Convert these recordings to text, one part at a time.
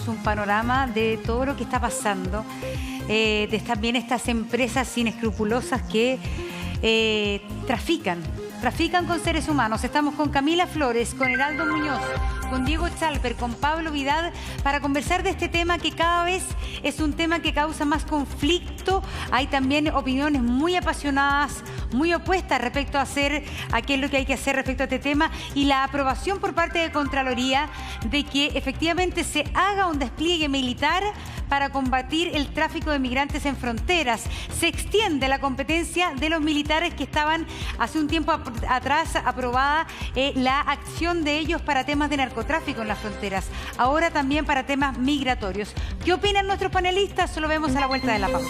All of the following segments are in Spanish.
damos un panorama de todo lo que está pasando, también estas empresas inescrupulosas que trafican con seres humanos. Estamos con Camila Flores, con Heraldo Muñoz, con Diego Chalper, con Pablo Vidal, para conversar de este tema que cada vez es un tema que causa más conflicto. Hay también opiniones muy apasionadas, muy opuestas respecto a qué es lo que hay que hacer respecto a este tema, y la aprobación por parte de Contraloría de que efectivamente se haga un despliegue militar para combatir el tráfico de migrantes en fronteras. Se extiende la competencia de los militares que estaban hace un tiempo atrás aprobada la acción de ellos para temas de narcotráfico en las fronteras, ahora también para temas migratorios. ¿Qué opinan nuestros panelistas? Lo vemos a la vuelta de la pausa.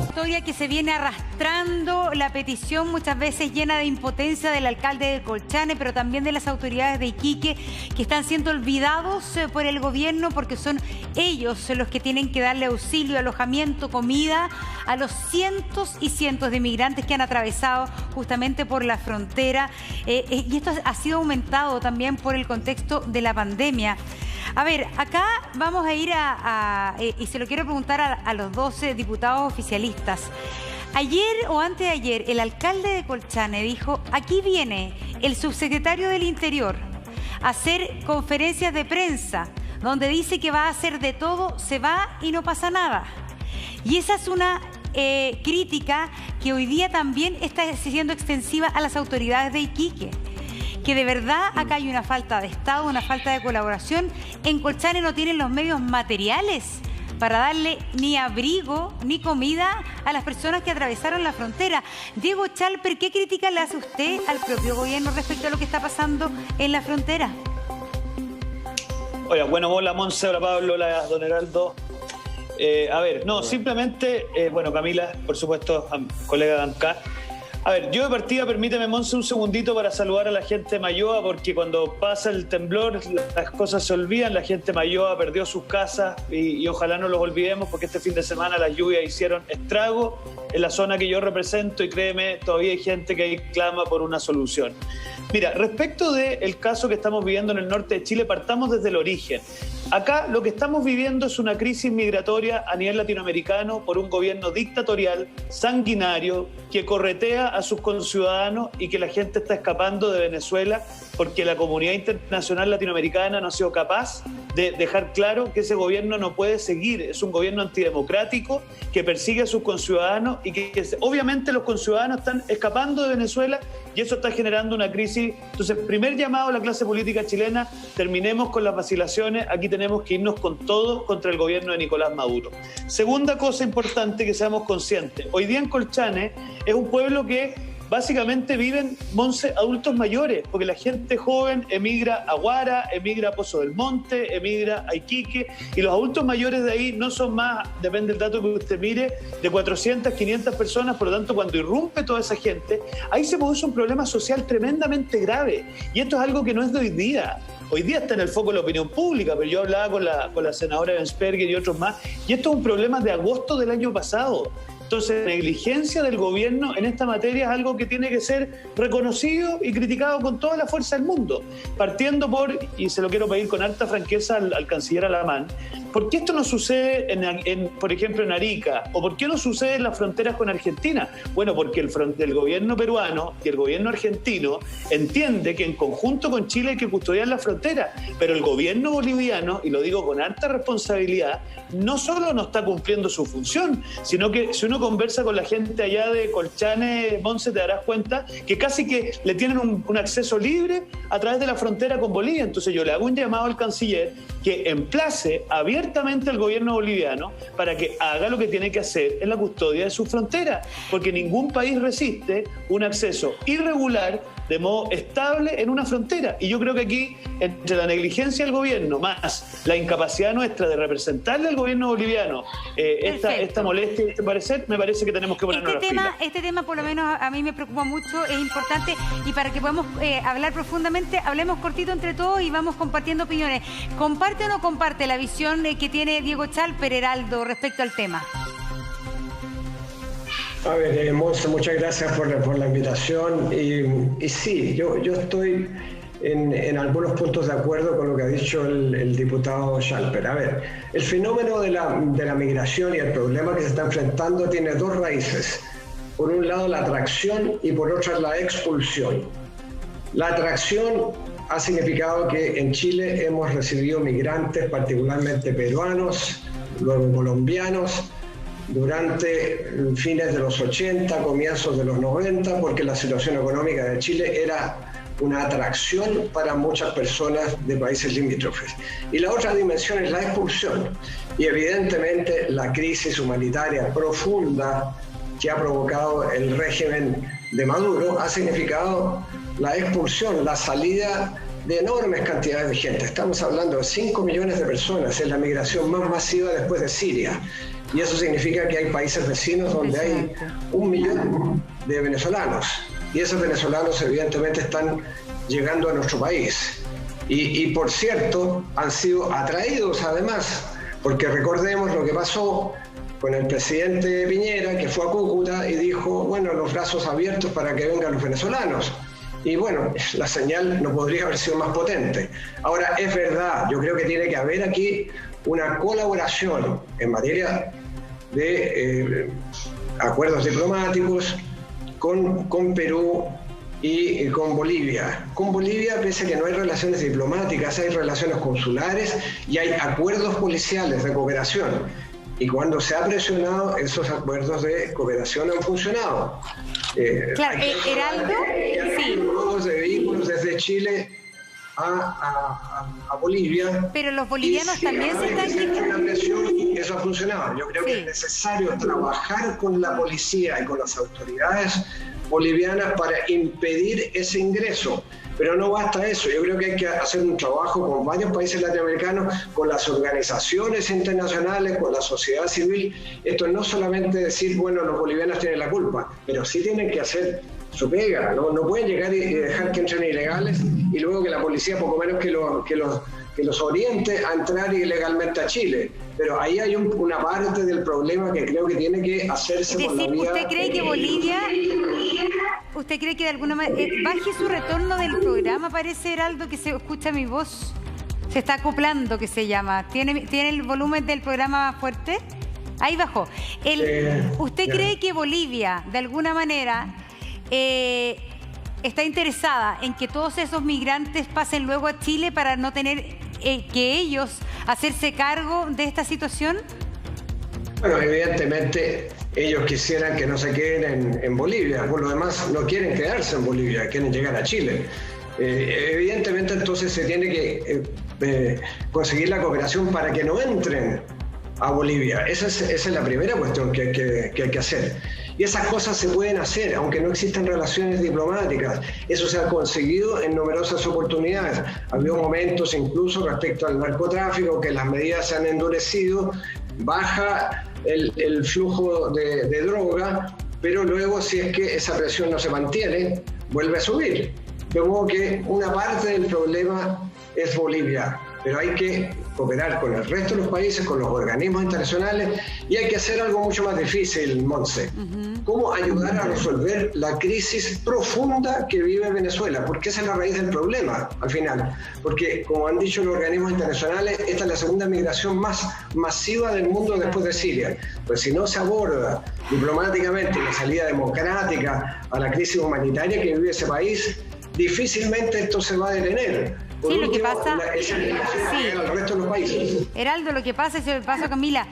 Historia que se viene arrastrando, la petición muchas veces llena de impotencia del alcalde de Colchane, pero también de las autoridades de Iquique, que están siendo olvidados por el gobierno porque son ellos los que tienen que darle auxilio, alojamiento, comida a los cientos y cientos de migrantes que han atravesado justamente por la frontera. Y esto ha sido aumentado también por el contexto de la pandemia. A ver, acá vamos a ir y se lo quiero preguntar a los 12 diputados oficialistas. Ayer o antes de ayer, el alcalde de Colchane dijo: aquí viene el subsecretario del Interior a hacer conferencias de prensa donde dice que va a hacer de todo, se va y no pasa nada. Y esa es una crítica que hoy día también está siendo extensiva a las autoridades de Iquique. Que de verdad acá hay una falta de Estado, una falta de colaboración. En Colchane no tienen los medios materiales para darle ni abrigo ni comida a las personas que atravesaron la frontera. Diego Chalper, ¿qué crítica le hace usted al propio gobierno respecto a lo que está pasando en la frontera? Oiga, bueno, hola Monse, hola Pablo, hola don Heraldo. Simplemente, Camila, por supuesto, colega de ANCA. A ver, yo de partida, permíteme, Monse, un segundito para saludar a la gente de Mayoa, porque cuando pasa el temblor las cosas se olvidan. La gente de Mayoa perdió sus casas y ojalá no los olvidemos, porque este fin de semana las lluvias hicieron estrago en la zona que yo represento y créeme, todavía hay gente que ahí clama por una solución. Mira, respecto del caso que estamos viviendo en el norte de Chile, partamos desde el origen. Acá lo que estamos viviendo es una crisis migratoria a nivel latinoamericano por un gobierno dictatorial, sanguinario, que corretea a sus conciudadanos y que la gente está escapando de Venezuela porque la comunidad internacional latinoamericana no ha sido capaz de dejar claro que ese gobierno no puede seguir. Es un gobierno antidemocrático que persigue a sus conciudadanos y que obviamente los conciudadanos están escapando de Venezuela y eso está generando una crisis. Entonces, primer llamado a la clase política chilena: terminemos con las vacilaciones, aquí tenemos que irnos con todo contra el gobierno de Nicolás Maduro. Segunda cosa importante, que seamos conscientes. Hoy día en Colchane es un pueblo que básicamente viven, Monse, adultos mayores, porque la gente joven emigra a Guara, emigra a Pozo del Monte, emigra a Iquique, y los adultos mayores de ahí no son más, depende del dato que usted mire, de 400, 500 personas. Por lo tanto, cuando irrumpe toda esa gente, ahí se produce un problema social tremendamente grave, y esto es algo que no es de hoy día. Hoy día está en el foco de la opinión pública, pero yo hablaba con la senadora Bensperger y otros más, y esto es un problema de agosto del año pasado. Entonces, la negligencia del gobierno en esta materia es algo que tiene que ser reconocido y criticado con toda la fuerza del mundo, partiendo por, y se lo quiero pedir con harta franqueza al canciller Alamán, ¿por qué esto no sucede, por ejemplo, en Arica? ¿O por qué no sucede en las fronteras con Argentina? Bueno, porque el gobierno peruano y el gobierno argentino entiende que en conjunto con Chile hay que custodiar la frontera, pero el gobierno boliviano, y lo digo con harta responsabilidad, no solo no está cumpliendo su función, sino que si uno conversa con la gente allá de Colchane, Monse, te darás cuenta que casi que le tienen un acceso libre a través de la frontera con Bolivia. Entonces yo le hago un llamado al canciller que emplace abiertamente al gobierno boliviano para que haga lo que tiene que hacer en la custodia de su frontera, porque ningún país resiste un acceso irregular de modo estable en una frontera. Y yo creo que aquí, entre la negligencia del gobierno más la incapacidad nuestra de representarle al gobierno boliviano esta molestia y este parecer, me parece que tenemos que ponernos las pilas. Este tema por lo menos a mí me preocupa mucho, es importante, y para que podamos hablar profundamente, hablemos cortito entre todos y vamos compartiendo opiniones. ¿Comparte o no comparte la visión que tiene Diego Chalper, Heraldo, respecto al tema? A ver, Monse, muchas gracias por la invitación. Y sí, yo estoy en algunos puntos de acuerdo con lo que ha dicho el diputado Schalper. A ver, el fenómeno de la migración y el problema que se está enfrentando tiene dos raíces. Por un lado la atracción y por otra la expulsión. La atracción ha significado que en Chile hemos recibido migrantes, particularmente peruanos, luego colombianos, durante fines de los 80, comienzos de los 90, porque la situación económica de Chile era una atracción para muchas personas de países limítrofes. Y la otra dimensión es la expulsión. Y evidentemente la crisis humanitaria profunda que ha provocado el régimen de Maduro ha significado la expulsión, la salida de enormes cantidades de gente. Estamos hablando de 5 millones de personas, es la migración más masiva después de Siria. Y eso significa que hay países vecinos donde hay 1 millón de venezolanos. Y esos venezolanos evidentemente están llegando a nuestro país. Y por cierto, han sido atraídos además, porque recordemos lo que pasó con el presidente Piñera, que fue a Cúcuta y dijo, bueno, los brazos abiertos para que vengan los venezolanos. Y bueno, la señal no podría haber sido más potente. Ahora, es verdad, yo creo que tiene que haber aquí una colaboración en materia de acuerdos diplomáticos con Perú y con Bolivia. Con Bolivia, pese a que no hay relaciones diplomáticas, hay relaciones consulares y hay acuerdos policiales de cooperación. Y cuando se ha presionado, esos acuerdos de cooperación han funcionado. Claro, Heraldo, sí. De vehículos desde Chile a Bolivia. Pero los bolivianos también se están quejando. Y eso ha funcionado. Yo creo que es necesario trabajar con la policía y con las autoridades bolivianas para impedir ese ingreso. Pero no basta eso, yo creo que hay que hacer un trabajo con varios países latinoamericanos, con las organizaciones internacionales, con la sociedad civil. Esto no solamente decir, bueno, los bolivianos tienen la culpa, pero sí tienen que hacer su pega, no pueden llegar y dejar que entren ilegales y luego que la policía poco menos que los oriente a entrar ilegalmente a Chile. Pero ahí hay una parte del problema que creo que tiene que hacerse por la vía... ¿Usted cree que Bolivia... ¿Usted cree que de alguna manera baje su retorno del programa? Parece, Heraldo, que se escucha mi voz. Se está acoplando, que se llama. ¿Tiene el volumen del programa fuerte? Ahí bajó. ¿Usted cree que Bolivia, de alguna manera, está interesada en que todos esos migrantes pasen luego a Chile para no tener que ellos hacerse cargo de esta situación? Bueno, evidentemente ellos quisieran que no se queden en Bolivia, por lo demás no quieren quedarse en Bolivia, quieren llegar a Chile. Evidentemente entonces se tiene que conseguir la cooperación para que no entren a Bolivia. Esa es la primera cuestión que hay que hacer. Y esas cosas se pueden hacer, aunque no existan relaciones diplomáticas. Eso se ha conseguido en numerosas oportunidades. Ha habido momentos incluso respecto al narcotráfico que las medidas se han endurecido, baja el flujo de droga, pero luego si es que esa presión no se mantiene, vuelve a subir. De modo que una parte del problema es Bolivia, pero hay que cooperar con el resto de los países, con los organismos internacionales, y hay que hacer algo mucho más difícil, Montse. ¿Cómo ayudar a resolver la crisis profunda que vive Venezuela? Porque esa es la raíz del problema, al final. Porque, como han dicho los organismos internacionales, esta es la segunda migración más masiva del mundo después de Siria. Pues si no se aborda diplomáticamente la salida democrática a la crisis humanitaria que vive ese país, difícilmente esto se va a detener. Por sí, último, lo que pasa... al resto de los países. Heraldo, lo que pasa, es el paso, Camila,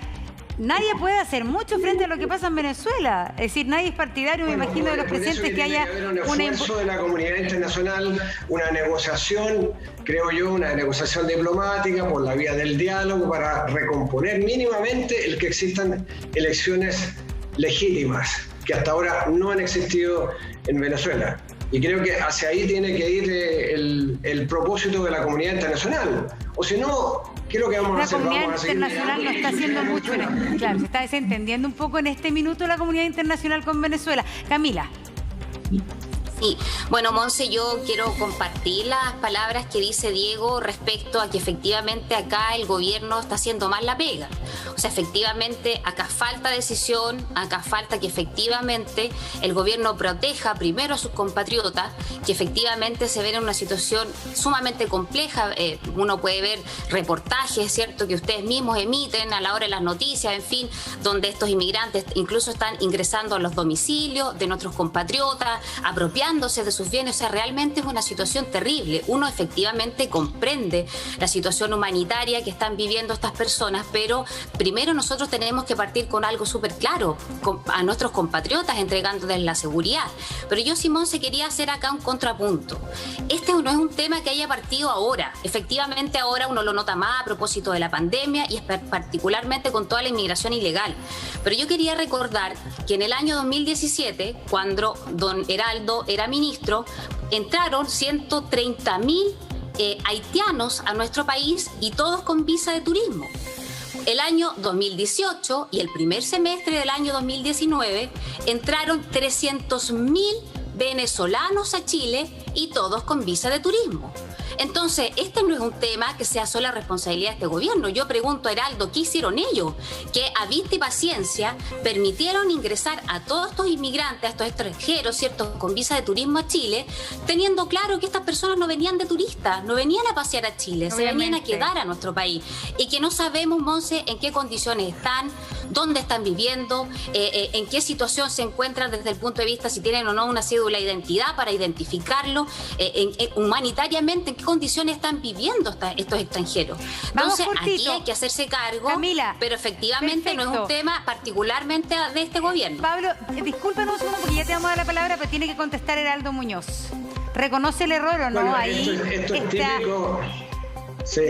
nadie puede hacer mucho frente a lo que pasa en Venezuela. Es decir, nadie es partidario, me imagino, de los presentes que haya un esfuerzo de la comunidad internacional, una negociación, creo yo, una negociación diplomática por la vía del diálogo para recomponer mínimamente el que existan elecciones legítimas, que hasta ahora no han existido en Venezuela. Y creo que hacia ahí tiene que ir el propósito de la comunidad internacional. O si no, ¿qué es lo que vamos a hacer? La comunidad internacional no está haciendo mucho. Claro, se está desentendiendo un poco en este minuto la comunidad internacional con Venezuela. Camila. Sí, bueno, Monse, yo quiero compartir las palabras que dice Diego respecto a que efectivamente acá el gobierno está haciendo mal la pega. O sea, efectivamente acá falta decisión, acá falta que efectivamente el gobierno proteja primero a sus compatriotas, que efectivamente se ven en una situación sumamente compleja. Uno puede ver reportajes, ¿cierto?, que ustedes mismos emiten a la hora de las noticias, en fin, donde estos inmigrantes incluso están ingresando a los domicilios de nuestros compatriotas, apropiándose de sus bienes. O sea, realmente es una situación terrible. Uno efectivamente comprende la situación humanitaria que están viviendo estas personas, pero primero nosotros tenemos que partir con algo súper claro, a nuestros compatriotas, entregándoles la seguridad. Pero yo, Simón, se quería hacer acá un contrapunto. Este no es un tema que haya partido ahora. Efectivamente ahora uno lo nota más a propósito de la pandemia y particularmente con toda la inmigración ilegal. Pero yo quería recordar que en el año 2017, cuando don Heraldo era ministro, entraron 130.000 haitianos a nuestro país y todos con visa de turismo. El año 2018 y el primer semestre del año 2019 entraron 300.000 venezolanos a Chile y todos con visa de turismo. Entonces, este no es un tema que sea sola responsabilidad de este gobierno. Yo pregunto, Heraldo, ¿qué hicieron ellos? Que a vista y paciencia permitieron ingresar a todos estos inmigrantes, a estos extranjeros, ¿cierto?, con visa de turismo a Chile, teniendo claro que estas personas no venían de turistas, no venían a pasear a Chile, se venían a quedar a nuestro país. Y que no sabemos, Monse, en qué condiciones están, dónde están viviendo, en qué situación se encuentran desde el punto de vista si tienen o no una cédula de identidad para identificarlo, humanitariamente, en qué condiciones están viviendo estos extranjeros. Entonces, aquí hay que hacerse cargo, Camila, pero efectivamente perfecto. No es un tema particularmente de este gobierno. Pablo, discúlpanos un segundo porque ya te vamos a dar la palabra, pero tiene que contestar Heraldo Muñoz. ¿Reconoce el error o no? Bueno, ahí esto es típico. Sí,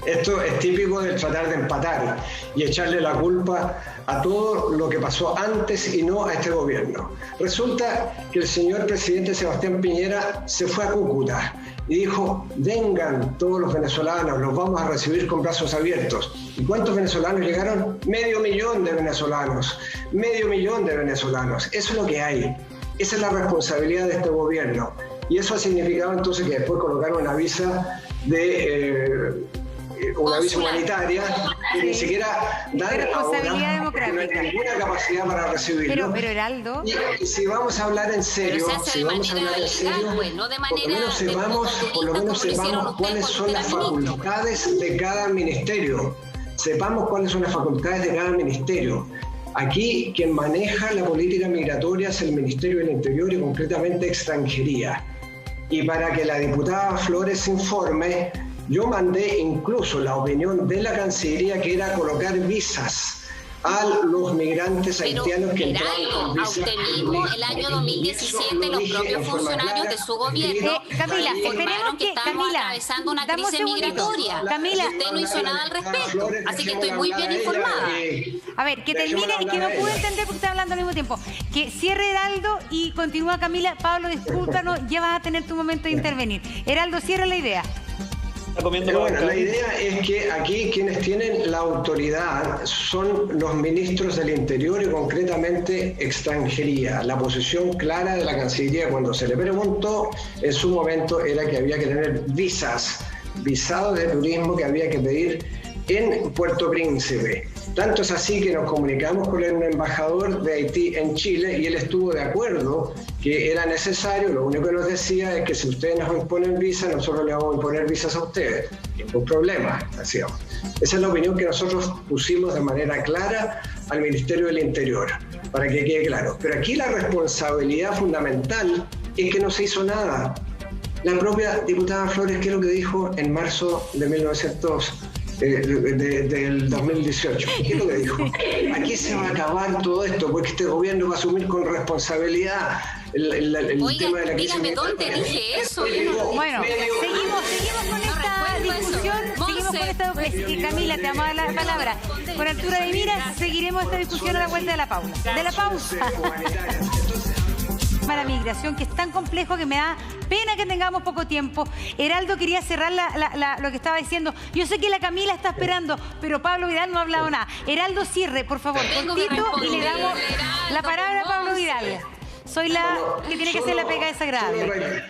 esto es típico de tratar de empatar y echarle la culpa a todo lo que pasó antes y no a este gobierno. Resulta que el señor presidente Sebastián Piñera se fue a Cúcuta y dijo, vengan todos los venezolanos, los vamos a recibir con brazos abiertos. ¿Y cuántos venezolanos llegaron? 500.000 de venezolanos, 500.000 de venezolanos. Eso es lo que hay. Esa es la responsabilidad de este gobierno. Y eso ha significado entonces que después colocaron una visa una visa humanitaria que ni siquiera dan ahora, porque no hay ninguna capacidad para recibirlo. Pero Heraldo... Y si vamos a hablar en serio, por lo menos sepamos cuáles son las facultades de cada ministerio. Sepamos cuáles son las facultades de cada ministerio. Aquí quien maneja la política migratoria es el Ministerio del Interior y concretamente Extranjería. Y para que la diputada Flores informe, yo mandé incluso la opinión de la Cancillería, que era colocar visas a los migrantes haitianos que entraron con visas. A usted mismo, el año 2017, los propios funcionarios de su gobierno Camila, esperemos que estamos atravesando una crisis migratoria. Camila, usted no hizo nada al respecto, así que estoy muy bien informada. A ver, que termine, es que no pude entender porque está hablando al mismo tiempo. Que cierre Heraldo y continúa Camila. Pablo, discúlpanos, ya vas a tener tu momento de intervenir. Heraldo, cierra la idea. Bueno, la idea es que aquí quienes tienen la autoridad son los ministros del Interior y concretamente Extranjería. La posición clara de la Cancillería cuando se le preguntó en su momento era que había que tener visados de turismo que había que pedir en Puerto Príncipe. Tanto es así que nos comunicamos con el embajador de Haití en Chile y él estuvo de acuerdo que era necesario. Lo único que nos decía es que si ustedes nos imponen visa, nosotros les vamos a imponer visas a ustedes. Ningún problema, decíamos. Esa es la opinión que nosotros pusimos de manera clara al Ministerio del Interior, para que quede claro. Pero aquí la responsabilidad fundamental es que no se hizo nada. La propia diputada Flores, ¿qué es lo que dijo en marzo de del 2018? ¿Qué es lo que dijo? Aquí se va a acabar todo esto porque este gobierno va a asumir con responsabilidad el Oiga, tema de la crisis. Dígame dónde dije eso. Bueno, seguimos con esta discusión. Seguimos con esta... Camila, te vamos a dar la palabra. Con altura de miras seguiremos esta discusión a la vuelta de la pausa. La migración, que es tan complejo que me da pena que tengamos poco tiempo. Heraldo quería cerrar lo que estaba diciendo. Yo sé que la Camila está esperando, pero Pablo Vidal no ha hablado nada. Heraldo, cierre, por favor, cortito, y le damos la palabra a Pablo Vidal. soy la que tiene que hacer la pega desagradable.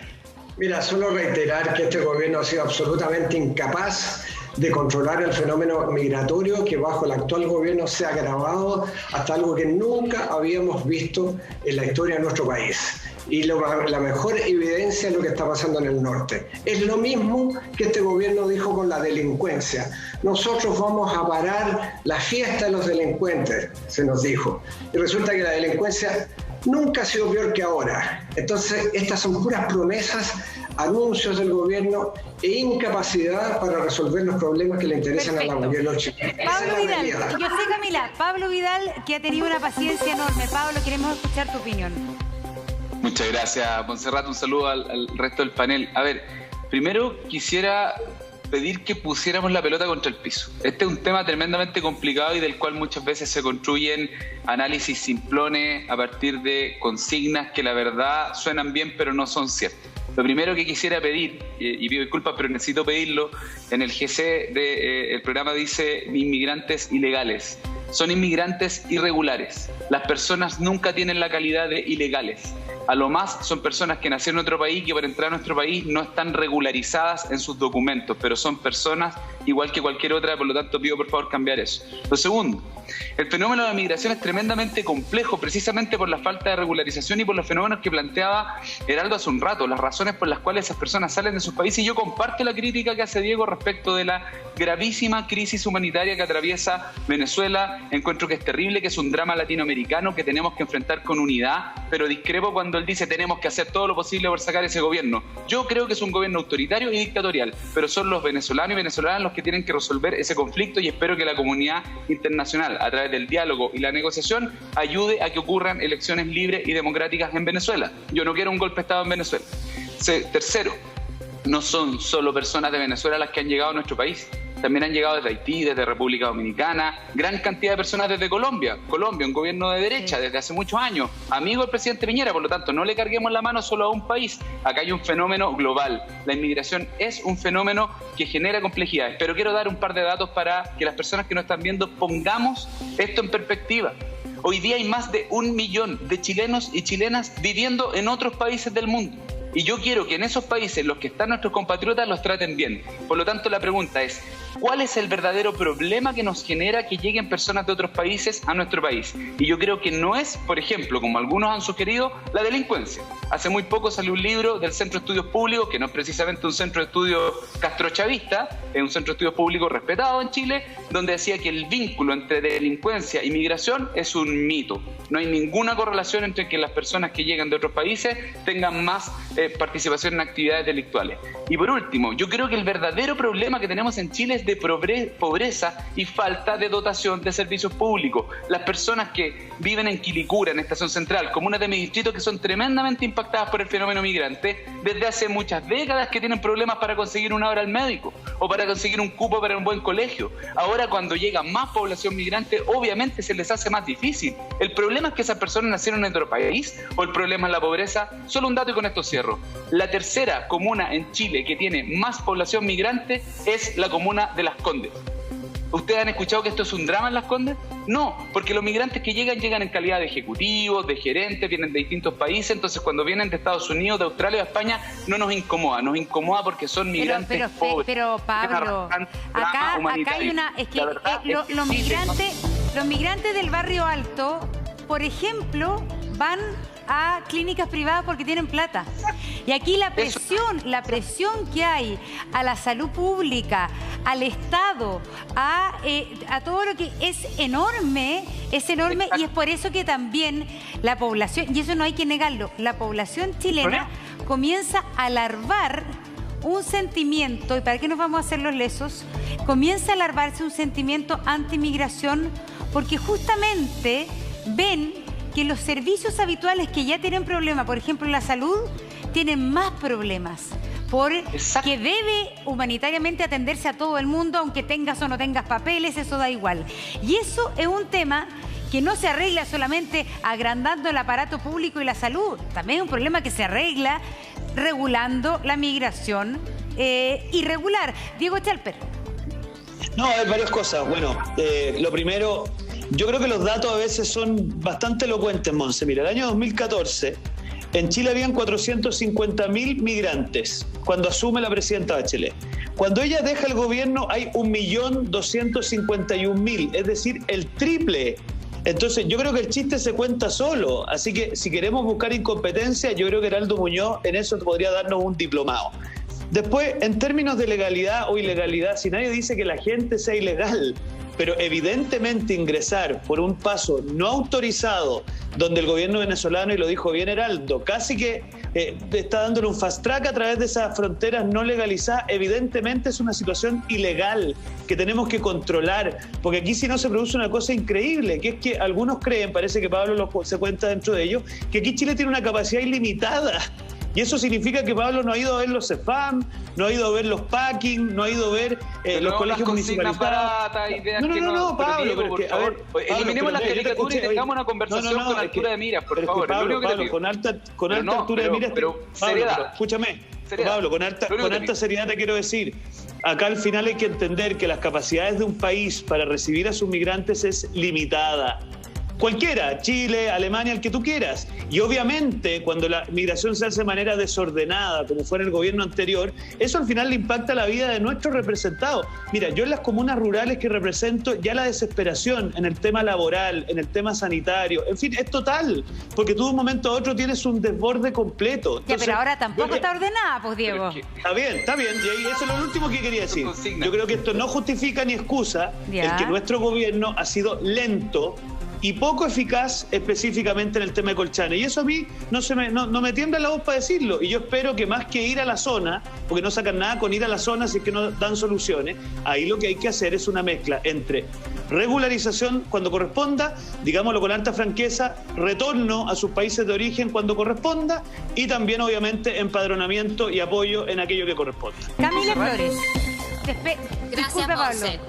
Mira, solo reiterar que este gobierno ha sido absolutamente incapaz de controlar el fenómeno migratorio, que bajo el actual gobierno se ha agravado hasta algo que nunca habíamos visto en la historia de nuestro país. Y la mejor evidencia es lo que está pasando en el norte. Es lo mismo que este gobierno dijo con la delincuencia. Nosotros vamos a parar la fiesta de los delincuentes, se nos dijo. Y resulta que la delincuencia nunca ha sido peor que ahora. Entonces, estas son puras promesas, anuncios del gobierno e incapacidad para resolver los problemas que le interesan al gobierno chileno. Pablo Vidal, yo sé, Camila, Pablo Vidal, que ha tenido una paciencia enorme. Pablo, queremos escuchar tu opinión. Muchas gracias, Montserrat. Un saludo al resto del panel. A ver, primero quisiera pedir que pusiéramos la pelota contra el piso. Este es un tema tremendamente complicado y del cual muchas veces se construyen análisis simplones a partir de consignas que la verdad suenan bien pero no son ciertas. Lo primero que quisiera pedir, y pido disculpas pero necesito pedirlo, en el GC del programa dice inmigrantes ilegales. Son inmigrantes irregulares. Las personas nunca tienen la calidad de ilegales. A lo más son personas que nacieron en otro país y que para entrar a nuestro país no están regularizadas en sus documentos, pero son personas igual que cualquier otra, por lo tanto pido por favor cambiar eso. Lo segundo, el fenómeno de la migración es tremendamente complejo precisamente por la falta de regularización y por los fenómenos que planteaba Heraldo hace un rato, las razones por las cuales esas personas salen de sus países. Y yo comparto la crítica que hace Diego respecto de la gravísima crisis humanitaria que atraviesa Venezuela. Encuentro que es terrible, que es un drama latinoamericano que tenemos que enfrentar con unidad, pero discrepo cuando él dice tenemos que hacer todo lo posible por sacar ese gobierno. Yo creo que es un gobierno autoritario y dictatorial, pero son los venezolanos y venezolanas los que tienen que resolver ese conflicto, y espero que la comunidad internacional, a través del diálogo y la negociación, ayude a que ocurran elecciones libres y democráticas en Venezuela. Yo no quiero un golpe de Estado en Venezuela. Tercero, no son solo personas de Venezuela las que han llegado a nuestro país. También han llegado desde Haití, desde República Dominicana, gran cantidad de personas desde Colombia. Colombia, un gobierno de derecha desde hace muchos años, amigo del presidente Piñera, por lo tanto no le carguemos la mano solo a un país. Acá hay un fenómeno global. La inmigración es un fenómeno que genera complejidades, pero quiero dar un par de datos para que las personas que nos están viendo pongamos esto en perspectiva. Hoy día hay más de 1 millón de chilenos y chilenas viviendo en otros países del mundo. Y yo quiero que en esos países los que están nuestros compatriotas los traten bien. Por lo tanto, la pregunta es, ¿cuál es el verdadero problema que nos genera que lleguen personas de otros países a nuestro país? Y yo creo que no es, por ejemplo, como algunos han sugerido, la delincuencia. Hace muy poco salió un libro del Centro de Estudios Públicos, que no es precisamente un centro de estudios castrochavista, es un centro de estudios públicos respetado en Chile, donde decía que el vínculo entre delincuencia y migración es un mito. No hay ninguna correlación entre que las personas que llegan de otros países tengan más participación en actividades delictuales. Y por último, yo creo que el verdadero problema que tenemos en Chile es de pobreza y falta de dotación de servicios públicos. Las personas que viven en Quilicura, en Estación Central, comunas de mi distrito que son tremendamente impactadas por el fenómeno migrante, desde hace muchas décadas que tienen problemas para conseguir una hora al médico o para conseguir un cupo para un buen colegio. Ahora, cuando llega más población migrante, obviamente se les hace más difícil. ¿El problema es que esas personas nacieron en otro país o el problema es la pobreza? Solo un dato y con esto cierro. La tercera comuna en Chile que tiene más población migrante es la comuna de Las Condes. ¿Ustedes han escuchado que esto es un drama en Las Condes? No, porque los migrantes que llegan en calidad de ejecutivos, de gerentes, vienen de distintos países, entonces cuando vienen de Estados Unidos, de Australia o de España, no nos incomoda porque son migrantes pobres. Pero Pablo, acá hay una... Es que los migrantes del barrio alto, por ejemplo, van a clínicas privadas porque tienen plata. Y aquí la presión que hay a la salud pública, al Estado, a todo lo que es enorme, y es por eso que también la población, y eso no hay que negarlo, la población chilena comienza a larvar un sentimiento, ¿y para qué nos vamos a hacer los lesos? Comienza a larvarse un sentimiento anti-migración porque justamente ven que los servicios habituales que ya tienen problemas, por ejemplo la salud, tienen más problemas, porque debe humanitariamente atenderse a todo el mundo, aunque tengas o no tengas papeles, eso da igual. Y eso es un tema que no se arregla solamente agrandando el aparato público y la salud, también es un problema que se arregla regulando la migración irregular. Diego Chalper. No, hay varias cosas. Bueno, lo primero, yo creo que los datos a veces son bastante elocuentes, Monse. Mira, el año 2014, en Chile habían 450.000 migrantes cuando asume la presidenta Bachelet. Cuando ella deja el gobierno hay 1.251.000, es decir, el triple. Entonces yo creo que el chiste se cuenta solo, así que si queremos buscar incompetencia, yo creo que Heraldo Muñoz en eso podría darnos un diplomado. Después, en términos de legalidad o ilegalidad, si nadie dice que la gente sea ilegal, pero evidentemente ingresar por un paso no autorizado, donde el gobierno venezolano, y lo dijo bien Heraldo, casi que está dándole un fast track a través de esas fronteras no legalizadas, evidentemente es una situación ilegal que tenemos que controlar, porque aquí si no se produce una cosa increíble, que es que algunos creen, parece que Pablo se cuenta dentro de ellos, que aquí Chile tiene una capacidad ilimitada. Y eso significa que Pablo no ha ido a ver los CEFAM, no ha ido a ver los packing, no ha ido a ver los colegios municipalizados. No, Pablo, pero es que, a ver, eliminemos la caricatura y tengamos una conversación con altura de miras, por favor. Pablo, con alta altura de miras, Pablo, escúchame, Pablo, con alta seriedad te quiero decir, acá al final hay que entender que las capacidades de un país para recibir a sus migrantes es limitada. Cualquiera, Chile, Alemania, el que tú quieras. Y obviamente cuando la migración se hace de manera desordenada, como fue en el gobierno anterior, eso al final le impacta la vida de nuestros representados. Mira, yo en las comunas rurales que represento, ya la desesperación en el tema laboral, en el tema sanitario, en fin, es total, porque tú de un momento a otro tienes un desborde completo. Entonces, ya, pero ahora tampoco está ordenada, pues, Diego. Está bien, y ahí eso es lo último que quería decir. Yo creo que esto no justifica ni excusa el que nuestro gobierno ha sido lento y poco eficaz específicamente en el tema de Colchane. Y eso a mí no me tiembla la voz para decirlo. Y yo espero que más que ir a la zona, porque no sacan nada con ir a la zona si es que no dan soluciones, ahí lo que hay que hacer es una mezcla entre regularización cuando corresponda, digámoslo con alta franqueza, retorno a sus países de origen cuando corresponda y también obviamente empadronamiento y apoyo en aquello que corresponda. Camila Flores. Gracias, Monse.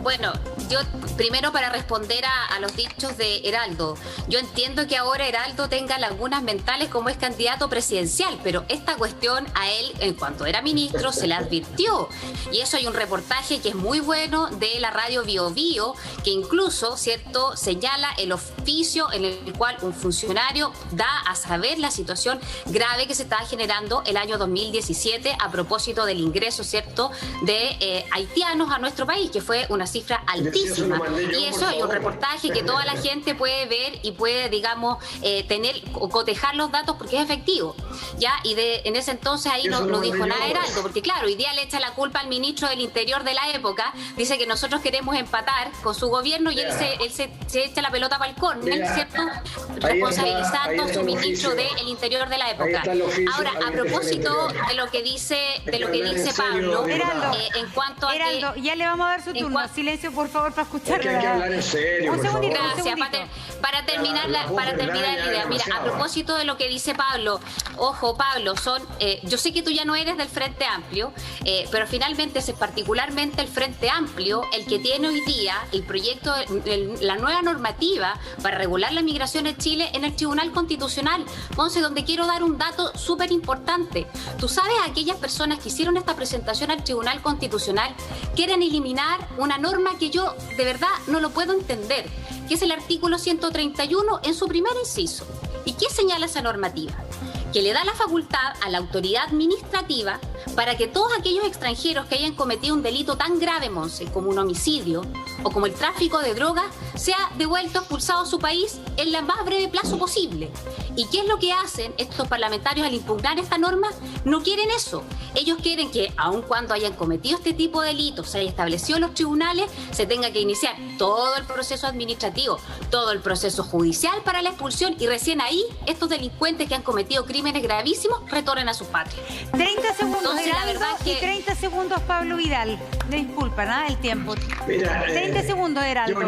Bueno, yo primero para responder a los dichos de Heraldo, yo entiendo que ahora Heraldo tenga lagunas mentales como es candidato presidencial, pero esta cuestión a él, en cuanto era ministro, se le advirtió. Y eso hay un reportaje que es muy bueno de la radio Bio Bio, que incluso, ¿cierto?, señala el oficio en el cual un funcionario da a saber la situación grave que se estaba generando el año 2017 a propósito del ingreso, ¿cierto?, de haitianos a nuestro país, que fue una cifra altísima. Y eso hay un reportaje que toda la gente puede ver y puede, digamos, tener o cotejar los datos porque es efectivo. ¿Ya? Y en ese entonces ahí no dijo nada Heraldo, porque claro, hoy día le echa la culpa al ministro del Interior de la época, dice que nosotros queremos empatar con su gobierno y él se echa la pelota para el córner, ¿cierto? Responsabilizando a su ministro del Interior de la época. Ahora, a propósito de lo que dice Pablo, en cuanto a Heraldo, ya le vamos a dar su turno. Silencio, por favor, para escuchar. Hay que hablar en serio. Un segundito. Gracias. Para terminar la idea. Mira, a propósito de lo que dice Pablo, ojo, Pablo, yo sé que tú ya no eres del Frente Amplio, pero finalmente es particularmente el Frente Amplio el que tiene hoy día el proyecto, la nueva normativa para regular la migración en Chile en el Tribunal Constitucional. Monse, donde quiero dar un dato súper importante. Tú sabes, aquellas personas que hicieron esta presentación al Tribunal Constitucional quieren eliminar una norma que yo de verdad no lo puedo entender, que es el artículo 131 en su primer inciso. ¿Y qué señala esa normativa? Que le da la facultad a la autoridad administrativa para que todos aquellos extranjeros que hayan cometido un delito tan grave, Monse, como un homicidio o como el tráfico de drogas, sea devuelto, expulsado a su país en el más breve plazo posible. ¿Y qué es lo que hacen estos parlamentarios al impugnar esta norma? No quieren eso. Ellos quieren que, aun cuando hayan cometido este tipo de delitos, se haya establecido en los tribunales, se tenga que iniciar todo el proceso administrativo, todo el proceso judicial para la expulsión y recién ahí estos delincuentes que han cometido crímenes gravísimos retornen a sus patrias. 30 segundos, entonces, Heraldo, la verdad que... y 30 segundos, Pablo Vidal. Disculpa, nada el tiempo. Mira, 30 segundos, Heraldo.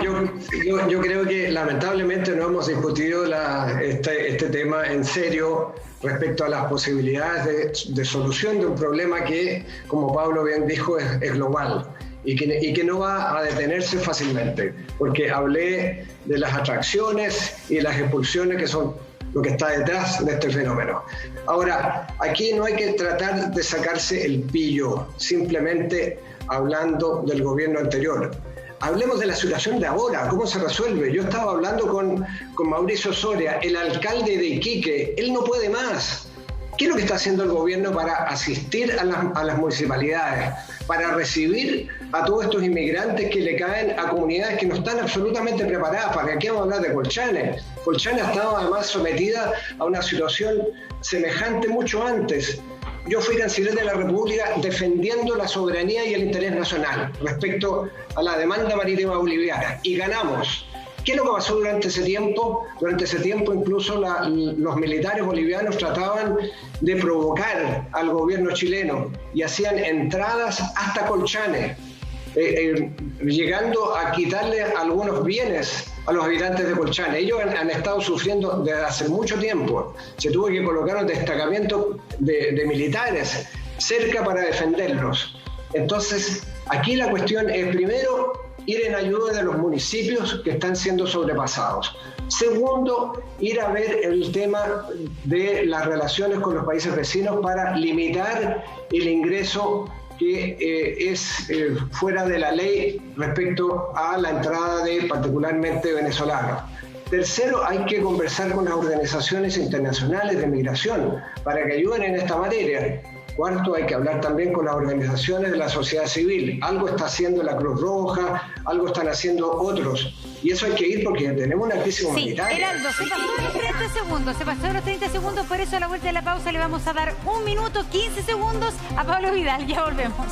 Yo creo que lamentablemente no hemos discutido este tema en serio respecto a las posibilidades de solución de un problema que, como Pablo bien dijo, es global y que no va a detenerse fácilmente, porque hablé de las atracciones y de las expulsiones que son lo que está detrás de este fenómeno. Ahora, aquí no hay que tratar de sacarse el pillo simplemente hablando del gobierno anterior. hablemos de la situación de ahora, cómo se resuelve. Yo estaba hablando con Mauricio Soria, el alcalde de Iquique, él no puede más. ¿Qué es lo que está haciendo el gobierno para asistir a las municipalidades, para recibir a todos estos inmigrantes que le caen a comunidades que no están absolutamente preparadas? ¿Para qué vamos a hablar de Colchane? Colchane ha estado además sometida a una situación semejante mucho antes. Yo fui canciller de la República defendiendo la soberanía y el interés nacional respecto a la demanda marítima boliviana y ganamos. ¿Qué es lo que pasó durante ese tiempo? Durante ese tiempo incluso los militares bolivianos trataban de provocar al gobierno chileno y hacían entradas hasta Colchane, llegando a quitarle algunos bienes a los habitantes de Colchane. Ellos han estado sufriendo desde hace mucho tiempo. Se tuvo que colocar un destacamento de militares cerca para defenderlos. Entonces, aquí la cuestión es, primero, ir en ayuda de los municipios que están siendo sobrepasados. Segundo, ir a ver el tema de las relaciones con los países vecinos para limitar el ingreso que es fuera de la ley respecto a la entrada de particularmente venezolanos. Tercero, hay que conversar con las organizaciones internacionales de migración para que ayuden en esta materia. Cuarto, hay que hablar también con las organizaciones de la sociedad civil. Algo está haciendo la Cruz Roja, algo están haciendo otros. Y eso hay que ir porque tenemos una crisis humanitaria. Sí, Heraldo, se pasó los 30 segundos, por eso a la vuelta de la pausa le vamos a dar 1 minuto, 15 segundos a Pablo Vidal. Ya volvemos.